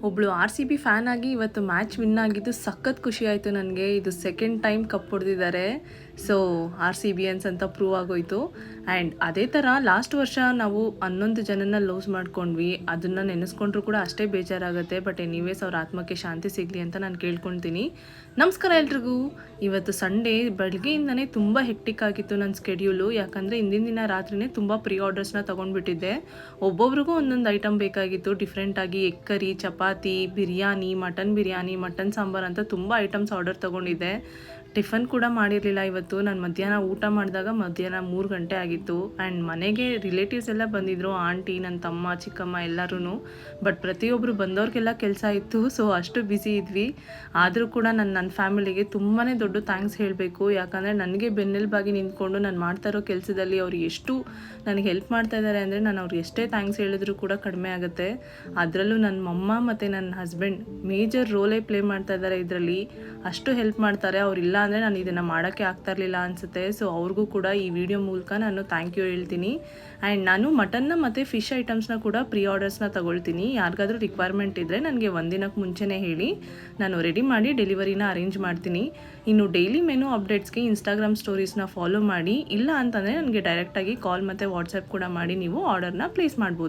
ಒಬ್ಬಳು RCB fan ಆಗಿ ಇವತ್ತು ಮ್ಯಾಚ್ ವಿನ್ ಆಗಿದ್ದು ಸಖತ್ ಖುಷಿ ಆಯಿತು ನನಗೆ. ಇದು ಸೆಕೆಂಡ್ ಟೈಮ್ ಕಪ್ ಹೊಡೆದಿದ್ದಾರೆ. ಸೊ RCBಯನ್ಸ್ ಅಂತ ಪ್ರೂವ್ ಆಗೋಯ್ತು. ಆ್ಯಂಡ್ ಅದೇ ಥರ ಲಾಸ್ಟ್ ವರ್ಷ ನಾವು 11 ಜನನ ಲೂಸ್ ಮಾಡ್ಕೊಂಡ್ವಿ. ಅದನ್ನು ನೆನೆಸ್ಕೊಂಡ್ರು ಕೂಡ ಅಷ್ಟೇ ಬೇಜಾರಾಗುತ್ತೆ. ಬಟ್ ಎನಿವೇಸ್ ಅವ್ರ ಆತ್ಮಕ್ಕೆ ಶಾಂತಿ ಸಿಗಲಿ ಅಂತ ನಾನು ಕೇಳ್ಕೊಳ್ತೀನಿ. ನಮಸ್ಕಾರ ಎಲ್ರಿಗೂ. ಇವತ್ತು ಸಂಡೇ ಬೆಳಗ್ಗೆಯಿಂದನೇ ತುಂಬ ಹೆಕ್ಟಿಕ್ ಆಗಿತ್ತು ನನ್ನ ಸ್ಕೆಡ್ಯೂಲು. ಯಾಕಂದರೆ ಹಿಂದಿನ ದಿನ ರಾತ್ರಿನೇ ತುಂಬ ಪ್ರೀ ಆರ್ಡರ್ಸ್ನ ತೊಗೊಂಡ್ಬಿಟ್ಟಿದ್ದೆ. ಒಬ್ಬೊಬ್ರಿಗೂ ಒಂದೊಂದು ಐಟಮ್ ಬೇಕಾಗಿತ್ತು. ಡಿಫ್ರೆಂಟಾಗಿ egg curry, chapati, biryani, mutton sambar ಅಂತ ತುಂಬ ಐಟಮ್ಸ್ ಆರ್ಡರ್ ತೊಗೊಂಡಿದ್ದೆ. ಟಿಫನ್ ಕೂಡ ಮಾಡಿರಲಿಲ್ಲ ಇವತ್ತು. ನಾನು ಮಧ್ಯಾಹ್ನ ಊಟ ಮಾಡಿದಾಗ ಮಧ್ಯಾಹ್ನ 3 ಗಂಟೆ ಆಗಿತ್ತು. ಆ್ಯಂಡ್ ಮನೆಗೆ ರಿಲೇಟಿವ್ಸ್ ಎಲ್ಲ ಬಂದಿದ್ದರು, ಆಂಟಿ, ನನ್ನ ತಮ್ಮ, ಚಿಕ್ಕಮ್ಮ ಎಲ್ಲರೂ. ಬಟ್ ಪ್ರತಿಯೊಬ್ಬರು ಬಂದವ್ರಿಗೆಲ್ಲ ಕೆಲಸ ಇತ್ತು. ಸೊ ಅಷ್ಟು ಬ್ಯುಸಿ ಇದ್ವಿ. ಆದರೂ ಕೂಡ ನನ್ನ ಫ್ಯಾಮಿಲಿಗೆ ತುಂಬಾ ದೊಡ್ಡ ಥ್ಯಾಂಕ್ಸ್ ಹೇಳಬೇಕು. ಯಾಕಂದರೆ ನನಗೆ ಬೆನ್ನೆಲುಬಾಗಿ ನಿಂತ್ಕೊಂಡು ನಾನು ಮಾಡ್ತಾ ಇರೋ ಕೆಲಸದಲ್ಲಿ ಅವ್ರು ಎಷ್ಟು ನನಗೆ ಹೆಲ್ಪ್ ಮಾಡ್ತಾ ಇದ್ದಾರೆ ಅಂದರೆ ನಾನು ಅವ್ರಿಗೆ ಎಷ್ಟೇ ಥ್ಯಾಂಕ್ಸ್ ಹೇಳಿದ್ರು ಕೂಡ ಕಡಿಮೆ ಆಗುತ್ತೆ. ಅದರಲ್ಲೂ ನನ್ನ ಮಮ್ಮ ಮತ್ತು ನನ್ನ ಹಸ್ಬೆಂಡ್ ಮೇಜರ್ ರೋಲೇ ಪ್ಲೇ ಮಾಡ್ತಾ ಇದ್ದಾರೆ ಇದರಲ್ಲಿ. ಅಷ್ಟು ಹೆಲ್ಪ್ ಮಾಡ್ತಾರೆ. ಅವರಿಲ್ಲ ಅಂದರೆ ನಾನು ಇದನ್ನು ಮಾಡೋಕ್ಕೆ ಆಗ್ತಾ ಇರಲಿಲ್ಲ ಅನಿಸುತ್ತೆ. ಸೊ ಅವ್ರಿಗೂ ಕೂಡ ಈ ವಿಡಿಯೋ ಮೂಲಕ ನಾನು ಥ್ಯಾಂಕ್ ಯು ಹೇಳ್ತೀನಿ. ಆ್ಯಂಡ್ ನಾನು ಮಟನ್ನ ಮತ್ತು ಫಿಶ್ ಐಟಮ್ಸ್ನ ಕೂಡ ಪ್ರೀ ಆರ್ಡರ್ಸ್ನ ತೊಗೊಳ್ತೀನಿ. ಯಾರಿಗಾದ್ರೂ ರಿಕ್ವೈರ್ಮೆಂಟ್ ಇದ್ದರೆ ನನಗೆ ಒಂದಿನಕ್ಕೆ ಮುಂಚೆನೇ ಹೇಳಿ, ನಾನು ರೆಡಿ ಮಾಡಿ ಡೆಲಿವರಿನ ಅರೇಂಜ್ ಮಾಡ್ತೀನಿ. ಇನ್ನು ಡೈಲಿ ಮೆನು ಅಪ್ಡೇಟ್ಸ್ಗೆ ಇನ್ಸ್ಟಾಗ್ರಾಮ್ ಸ್ಟೋರೀಸ್ನ ಫಾಲೋ ಮಾಡಿ. ಇಲ್ಲ ಅಂತಂದರೆ ನನಗೆ ಡೈರೆಕ್ಟಾಗಿ ಕಾಲ್ ಮತ್ತು ವಾಟ್ಸಪ್ ಕೂಡ ಮಾಡಿ ನೀವು ಆರ್ಡರ್ನ ಪ್ಲೇಸ್ ಮಾಡ್ಬೋದು.